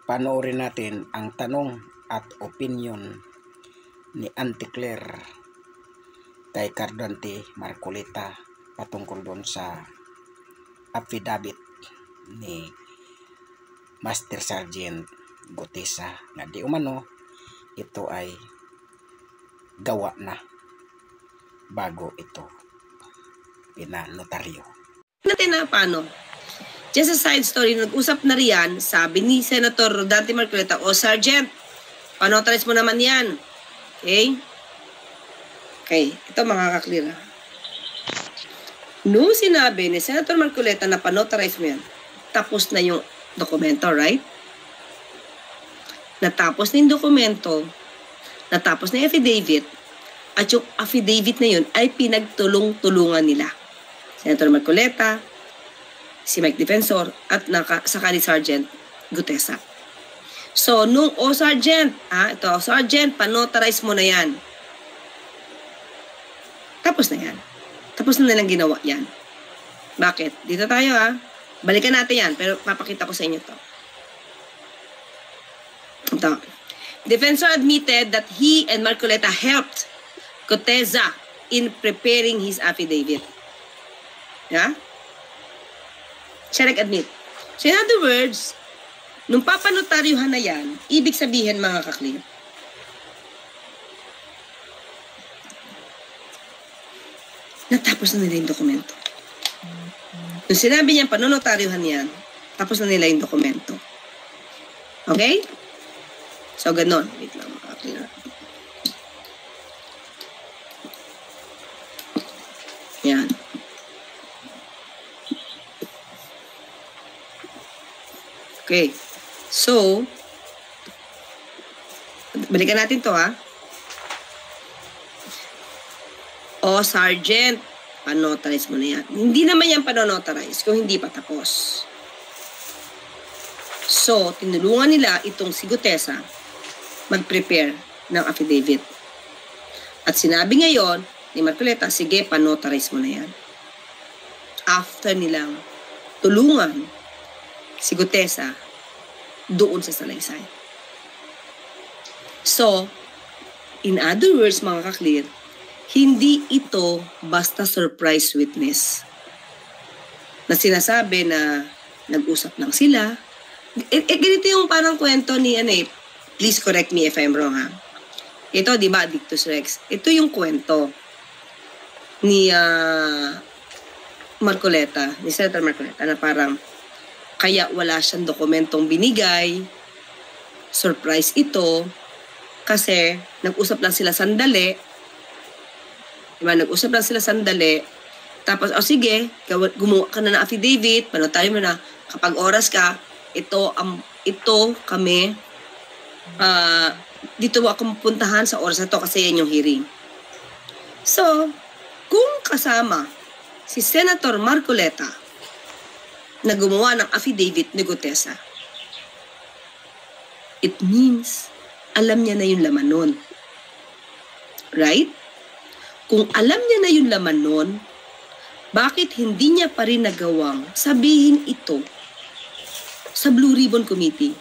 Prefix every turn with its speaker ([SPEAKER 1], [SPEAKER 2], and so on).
[SPEAKER 1] panoorin natin ang tanong at opinion ni Auntie Claire kay Cardante Marcoleta patungkol doon sa affidavit ni Master Sergeant Gutesa na di umano ito ay gawa na bago ito pinanotaryo.
[SPEAKER 2] Natin na paano? Just a side story, nag-usap na riyan, sabi ni Senator Rodante Marcoleta, o Sergeant, panotarize mo naman yan. Okay? Okay, ito makaka-clear. Nung sinabi ni Senator Marcoleta na panotarize mo yan, tapos na yung dokumento, right? Natapos na yung dokumento, natapos na yung affidavit, at yung affidavit na yun ay pinagtulong-tulungan nila. Senator Marcoleta, si Mike Defensor, at saka ni Sergeant Gutesa. So, nung, Sergeant, Sergeant, panotarize mo na yan. Tapos na yan. Tapos na nilang ginawa yan. Bakit? Dito tayo balikan natin yan, pero papakita ko sa inyo to. Ito. Defensor admitted that he and Marcoleta helped Gutesa in preparing his affidavit. Yeah? Siya nag-admit. So in other words, nung papanotaryuhan na yan, ibig sabihin mga kaklir, natapos na nila yung dokumento. Nung sinabi niya panonotaryuhan yan, tapos na nila yung dokumento. Okay? So ganon. Wait lang mga kaklir. Yan. Okay. So, balikan natin to O, Sergeant, panotarize mo na yan. Hindi naman yan panonotarize kung hindi pa tapos. So, tinulungan nila itong si Gutesa mag-prepare ng affidavit. At sinabi ngayon ni Marcoleta, sige, panotarize mo na yan. After nilang tulungan si Gutesa doon sa salaysay. So, in other words, mga kaklir, hindi ito basta surprise witness na sinasabi na nag-usap lang sila. Ganito yung parang kwento ni, please correct me if I'm wrong Ito, di ba, Dictus Rex? Ito yung kwento ni Marcoleta, ni Senator Marcoleta, na parang kaya wala siyang dokumentong binigay. Surprise ito. Kasi nag-usap lang sila sandali. Diba? Nag-usap lang sila sandali. Tapos, sige, gumawa ka na ng affidavit, panotaryo mo na, kapag oras ka, ito kami, dito ako mapuntahan sa oras na to kasi yan yung hearing. So, kung kasama si Senator Marcoleta na gumawa ng affidavit ni Gutesa, it means alam niya na yung laman nun. Right? Kung alam niya na yung laman nun, bakit hindi niya pa rin nagawang sabihin ito sa Blue Ribbon Committee?